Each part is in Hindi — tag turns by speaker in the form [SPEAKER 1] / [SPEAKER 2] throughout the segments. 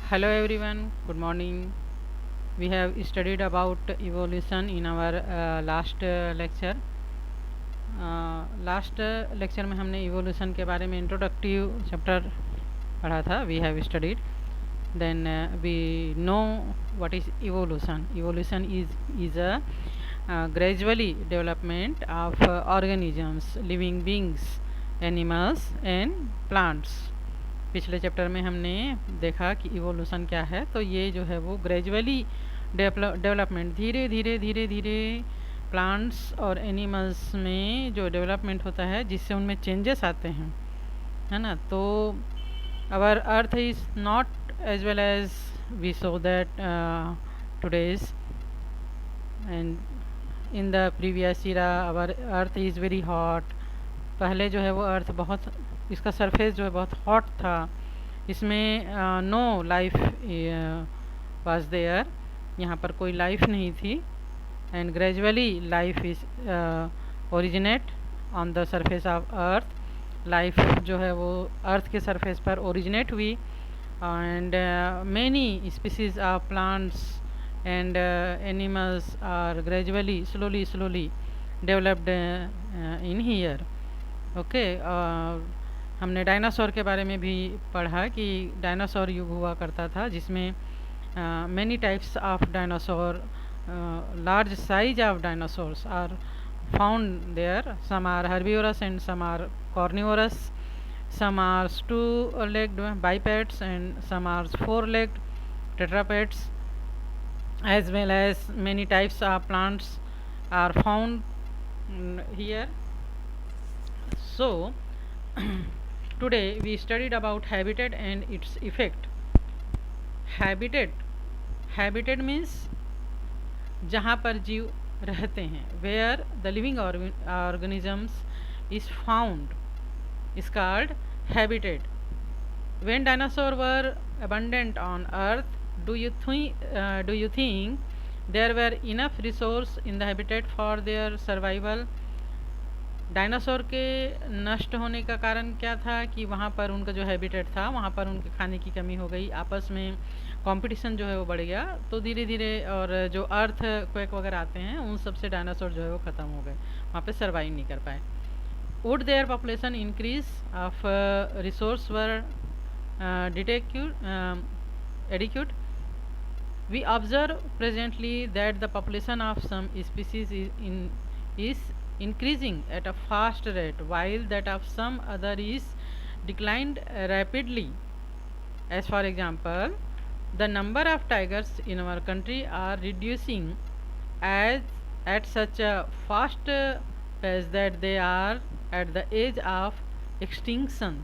[SPEAKER 1] Hello everyone, good morning. We have studied about evolution in our last lecture. Last lecture में हमने इवोल्यूशन के बारे में इंट्रोडक्टिव चैप्टर पढ़ा था. We have studied. Then we know what is evolution. Evolution is a gradually development of organisms, living beings, animals and plants. पिछले चैप्टर में हमने देखा कि इवोल्यूशन क्या है. तो ये जो है वो ग्रेजुअली डेवलपमेंट, धीरे धीरे धीरे धीरे प्लांट्स और एनिमल्स में जो डेवलपमेंट होता है जिससे उनमें चेंजेस आते हैं, है ना. तो our earth is not as well as we saw that today's and in the previous era our earth is very hot. पहले जो है वो अर्थ बहुत, इसका सरफेस जो है बहुत हॉट था. इसमें नो लाइफ वाज देयर, यहाँ पर कोई लाइफ नहीं थी. And gradually life is originate on the surface of earth. Life जो है वो अर्थ के सरफेस पर ओरिजिनेट हुई. And many species of plants and animals are gradually slowly developed in here. Okay. हमने डायनासोर के बारे में भी पढ़ा कि डायनासोर युग हुआ करता था जिसमें many types of dinosaur, large size of dinosaurs are found there. Some are herbivorous and some are carnivorous. Some are two-legged bipeds and some are four-legged tetrapeds, as well as many types of plants are found here. So today we studied about habitat and its effect. Habitat means जहाँ पर जीव रहते हैं, where the living organisms is found is called habitat. When dinosaurs were abundant on earth, do you think there were enough resource in the habitat for their survival? Dinosaur के नष्ट होने का कारण क्या था कि वहाँ पर उनका जो हैबिटेट था वहाँ पर उनके खाने की कमी हो गई. आपस में कंपटीशन जो है वो बढ़ गया. तो धीरे धीरे और जो अर्थ क्वेक वगैरह आते हैं उन सब से डायनासोर जो है वो ख़त्म हो गए, वहाँ पे सर्वाइव नहीं कर पाए. Would their population increase of resource were adequate? We observe presently that the population of some species is increasing at a fast rate, while that of some other is declined rapidly. As for example, the number of tigers in our country are reducing as at such a fast pace that they are at the edge of extinction.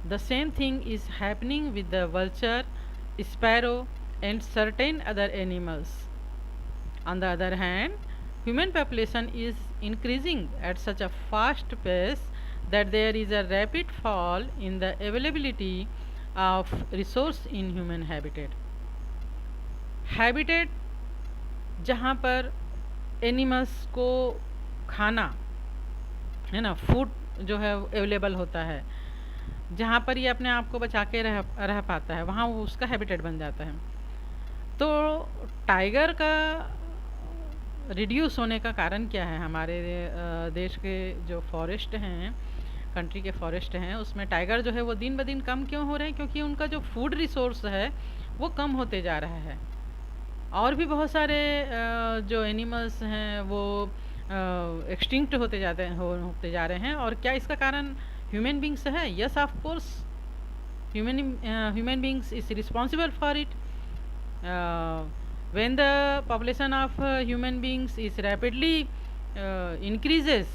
[SPEAKER 1] The same thing is happening with the vulture, sparrow, and certain other animals. On the other hand, human population is increasing at such a fast pace that there is a rapid fall in the availability of resource in human habitat. Habitat जहाँ पर एनिमल्स को खाना, है ना, फूड जो है अवेलेबल होता है, जहाँ पर ये अपने आप को बचा के रह पाता है, वहाँ वो उसका हैबिटेट बन जाता है. तो टाइगर का रिड्यूस होने का कारण क्या है? हमारे देश के जो फॉरेस्ट हैं, कंट्री के फॉरेस्ट हैं, उसमें टाइगर जो है वो दिन ब दिन कम क्यों हो रहे हैं? क्योंकि उनका जो फूड रिसोर्स है वो कम होते जा रहा है. और भी बहुत सारे जो एनिमल्स हैं वो एक्सटिंक्ट होते जा रहे हैं. और क्या इसका कारण ह्यूमन बींग्स है? Yes, of course human beings is responsible for it. When the population of human beings is rapidly increases,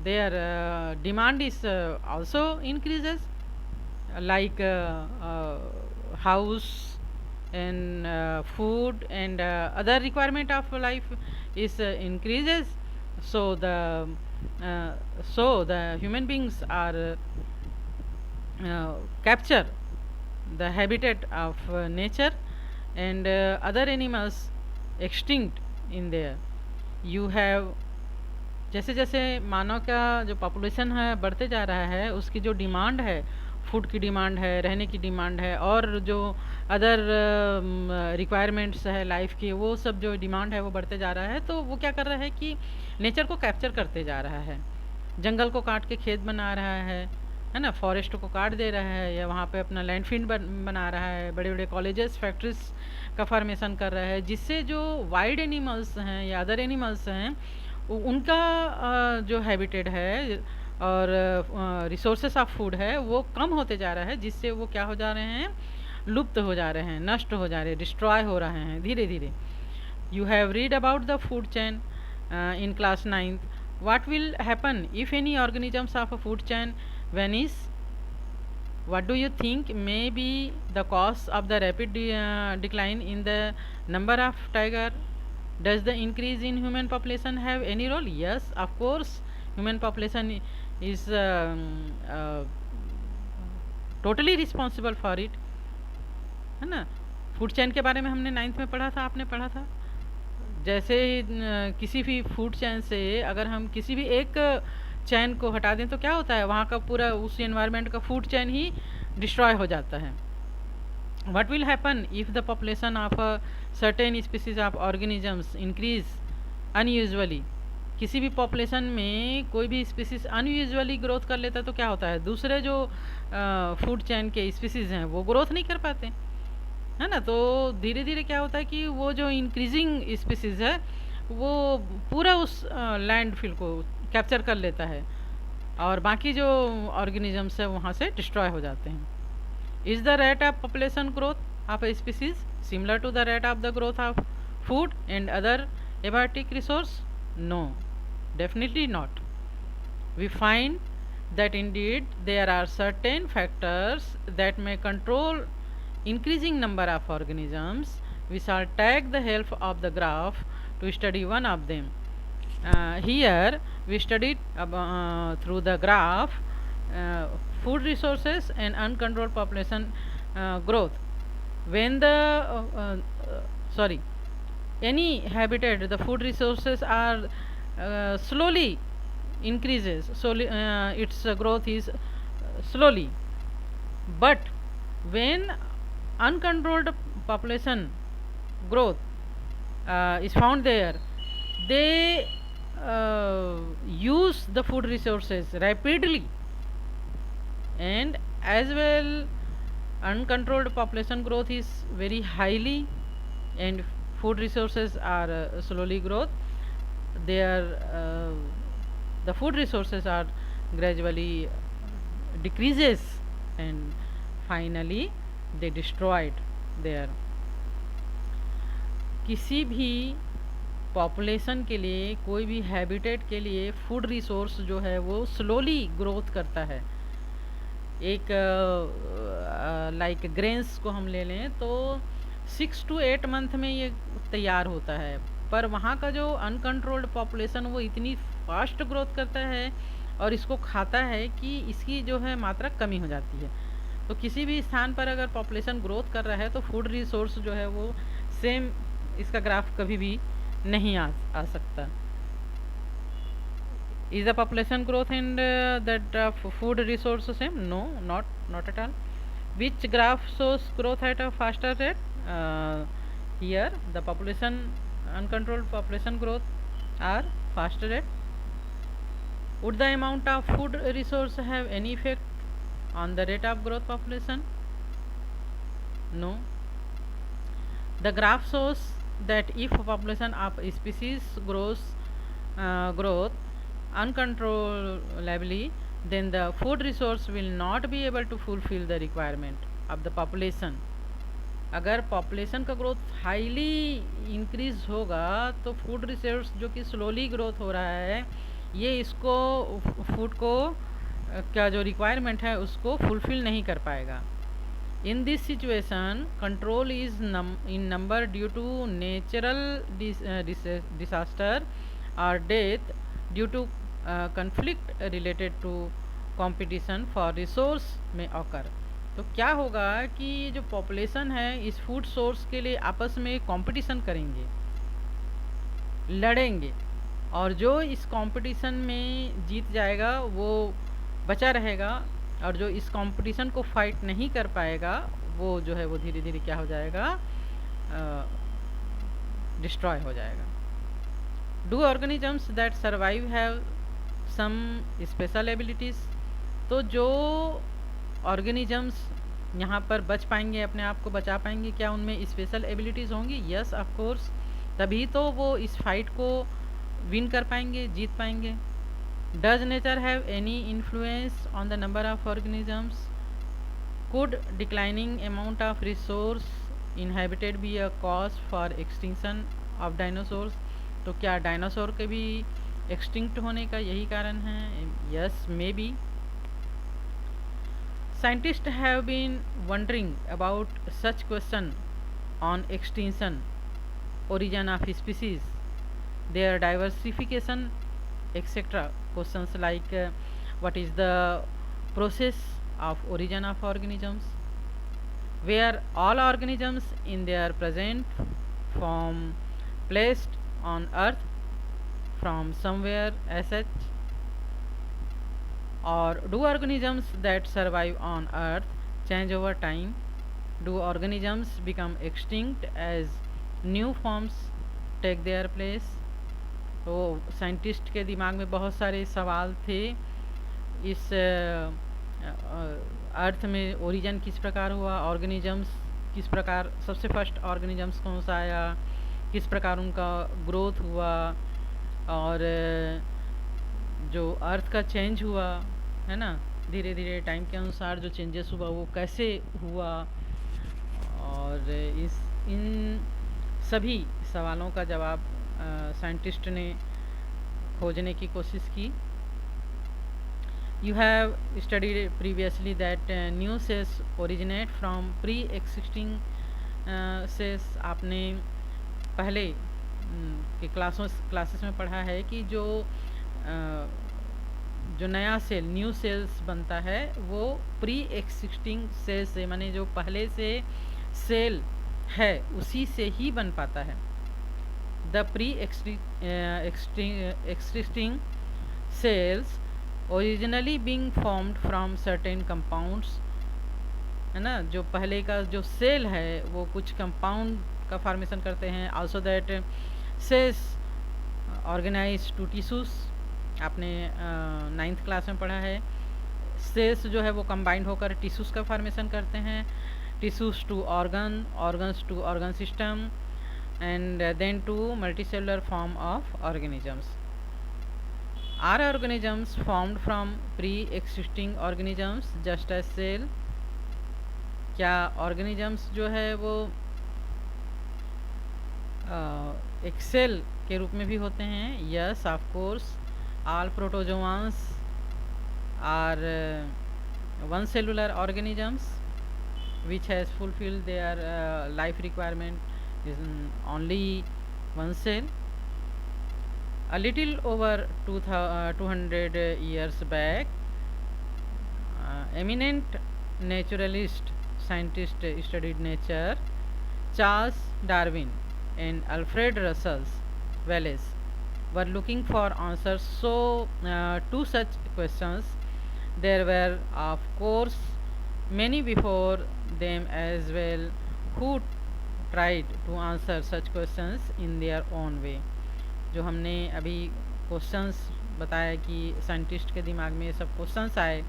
[SPEAKER 1] their demand is also increases, like house and food and other requirement of life is increases. So the human beings are capture the habitat of nature and other animals extinct in there. You have, जैसे जैसे मानव का जो पॉपुलेशन है बढ़ते जा रहा है, उसकी जो डिमांड है फूड की डिमांड है, रहने की डिमांड है, और जो अदर रिक्वायरमेंट्स है लाइफ की, वो सब जो डिमांड है वो बढ़ते जा रहा है। तो वो क्या कर रहा है कि नेचर को कैप्चर करते जा रहा है, जंगल को काट के खेत बना रहा है ना, फॉरेस्ट को काट दे रहा है, या वहाँ पे अपना लैंडफिल बना रहा है, बड़े बड़े कॉलेजेस फैक्ट्रीज का फॉर्मेशन कर रहा है, जिससे जो वाइल्ड एनिमल्स हैं या अदर एनिमल्स हैं उनका जो हैबिटेट है और रिसोर्सेस ऑफ फूड है वो कम होते जा रहा है, जिससे वो क्या हो जा रहे हैं, लुप्त हो जा रहे हैं, नष्ट हो जा रहे हैं, डिस्ट्रॉय हो रहे हैं धीरे धीरे। You have read about the food chain in class 9th. What will happen if any organisms of a food chain vanish? What do you think may be the cause of the rapid decline in the number of tiger? Does the increase in human population have any role? Yes, of course. Human population is totally responsible for it, है ना। फूड चेन के बारे में हमने 9th में पढ़ा था, आपने पढ़ा था। जैसे किसी भी फूड चेन से अगर हम किसी भी एक चैन को हटा दें तो क्या होता है, वहाँ का पूरा उस एनवायरनमेंट का फूड चेन ही डिस्ट्रॉय हो जाता है। What will happen if the population of a certain species of organisms increase unusually? किसी भी पॉपुलेशन में कोई भी स्पीसीज अनयूजुअली ग्रोथ कर लेता है तो क्या होता है, दूसरे जो फूड चेन के स्पीसीज हैं वो ग्रोथ नहीं कर पाते, है ना। तो धीरे धीरे क्या होता है कि वो जो इंक्रीजिंग स्पीसीज है वो पूरा उस लैंड फील्ड को कैप्चर कर लेता है, और बाकी जो ऑर्गेनिजम्स है वहाँ से डिस्ट्रॉय हो जाते हैं। Is the rate of population growth of a species similar to the rate of the growth of food and other abiotic resource? No, definitely not. We find that indeed there are certain factors that may control increasing number of organisms. We shall take the help of the graph to study one of them. Here we studied through the graph food resources and uncontrolled population growth. When the any habitat, the food resources are slowly increases, so its growth is slowly. But when uncontrolled population growth is found there, they use the food resources rapidly, and as well uncontrolled population growth is very highly and food resources are slowly growth. The food resources are gradually decreases and finally they destroyed there. किसी भी पॉपुलेशन के लिए, कोई भी हैबिटेट के लिए फूड रिसोर्स जो है वो स्लोली ग्रोथ करता है। एक लाइक ग्रेन्स को हम ले लें तो 6 to 8 मंथ में ये तैयार होता है, पर वहाँ का जो अनकंट्रोल्ड पॉपुलेशन वो इतनी फास्ट ग्रोथ करता है और इसको खाता है कि इसकी जो है मात्रा कमी हो जाती है। तो किसी भी स्थान पर अगर पॉपुलेशन ग्रोथ कर रहा है तो फूड रिसोर्स जो है वो सेम, इसका ग्राफ कभी भी नहीं आ सकता। Is the population growth and that food resource same? No, not at all. Which graph shows growth at a faster rate? Here the population, uncontrolled population growth are faster rate. Would the amount of food resource have any effect on the rate of growth population? No. The graph shows that if population of a species grows growth uncontrollably, then the food resource will not be able to fulfill the requirement of the population. अगर पॉपुलेशन का ग्रोथ हाईली इंक्रीज होगा तो फूड रिसोर्स जो कि स्लोली ग्रोथ हो रहा है ये इसको फूड को क्या जो रिक्वायरमेंट है उसको फुलफिल नहीं कर पाएगा। In this situation control is in number due to natural disaster और death due to conflict related to competition for resource में ऑकर। तो क्या होगा कि जो पॉपुलेशन है इस फूड सोर्स के लिए आपस में कंपटीशन करेंगे, लड़ेंगे, और जो इस कंपटीशन में जीत जाएगा वो बचा रहेगा और जो इस कंपटीशन को फाइट नहीं कर पाएगा वो जो है वो धीरे धीरे क्या हो जाएगा, डिस्ट्रॉय हो जाएगा। Do organisms that survive have some special abilities? तो जो ऑर्गेनिजम्स यहाँ पर बच पाएंगे, अपने आप को बचा पाएंगे, क्या उनमें स्पेशल एबिलिटीज़ होंगी? यस ऑफ कोर्स, तभी तो वो इस फाइट को विन कर पाएंगे, जीत पाएंगे। Does nature have any influence on the number of organisms? Could declining amount of resource inhabited be a cause for extinction of dinosaurs? तो क्या डायनासोर के भी एक्सटिंक्ट होने का यही कारण है? Yes, may be. Scientists have been wondering about such question on extinction, origin of species, their diversification, etc. Questions like what is the process of origin of organisms, where all organisms in their present form placed on earth from somewhere as such, or do organisms that survive on earth change over time? Do organisms become extinct as new forms take their place? तो साइंटिस्ट के दिमाग में बहुत सारे सवाल थे। इस अर्थ में ओरिजिन किस प्रकार हुआ, ऑर्गेनिजम्स किस प्रकार, सबसे फर्स्ट ऑर्गेनिजम्स कौन सा आया, किस प्रकार उनका ग्रोथ हुआ, और जो अर्थ का चेंज हुआ है ना, धीरे धीरे टाइम के अनुसार जो चेंजेस हुआ वो कैसे हुआ, और इन सभी सवालों का जवाब साइंटिस्ट ने खोजने की कोशिश की। You have studied previously that new cells originate from pre existing cells. आपने पहले के क्लासेस में पढ़ा है कि जो नया सेल, न्यू सेल्स बनता है वो प्री एक्सिस्टिंग सेल से, माने जो पहले से सेल है उसी से ही बन पाता है। The pre existing cells originally being formed from certain compounds, है ना, जो पहले का जो सेल है वो कुछ कंपाउंड का फॉर्मेशन करते हैं। Also that cells organise to tissues, आपने 9th क्लास में पढ़ा है। सेल्स जो है वो कंबाइंड होकर टिश्यूज़ का फॉर्मेशन करते हैं, tissues to organ, organs to organ system, and then to multicellular form of organisms. Are organisms formed from pre existing organisms just as cell? क्या ऑर्गेनिजम्स जो है वो एक सेल के रूप में भी होते हैं? Yes of course, all protozoans are one cellular organisms which has fulfilled their life requirement is only one cell. A little over 200 years back, eminent naturalist scientist studied nature, Charles Darwin and Alfred Russel Wallace were looking for answers to such questions. There were of course many before them as well who tried to answer such questions in their own way. जो हमने अभी क्वेश्चंस बताया कि साइंटिस्ट के दिमाग में सब क्वेश्चंस आए,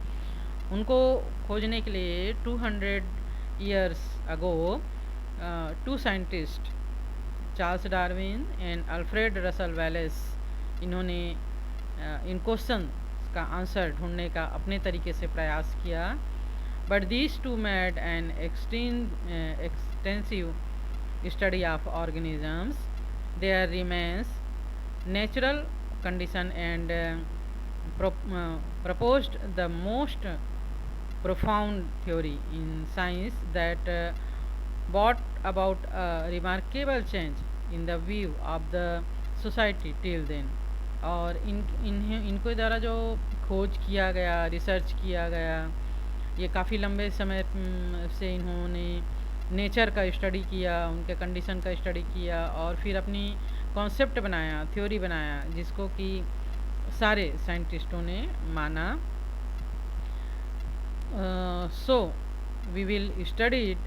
[SPEAKER 1] उनको खोजने के लिए 200 years ago two scientists, Charles Darwin and Alfred Russell Wallace, इन्होंने इन क्वेश्चन का आंसर ढूंढने का अपने तरीके से प्रयास किया। But these two made an extensive study of organisms, their remains natural condition and proposed the most profound theory in science that brought about a remarkable change in the view of the society till then. और इनको द्वारा जो खोज किया गया, रिसर्च किया गया, ये काफ़ी लंबे समय से इन्होंने नेचर का स्टडी किया, उनके कंडीशन का स्टडी किया, और फिर अपनी कॉन्सेप्ट बनाया, थ्योरी बनाया, जिसको कि सारे साइंटिस्टों ने माना। So we will study it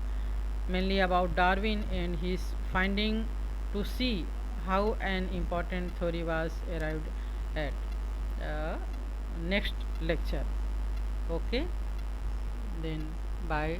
[SPEAKER 1] mainly about Darwin and his finding to see how an important theory was arrived at. Next lecture. Okay, then bye.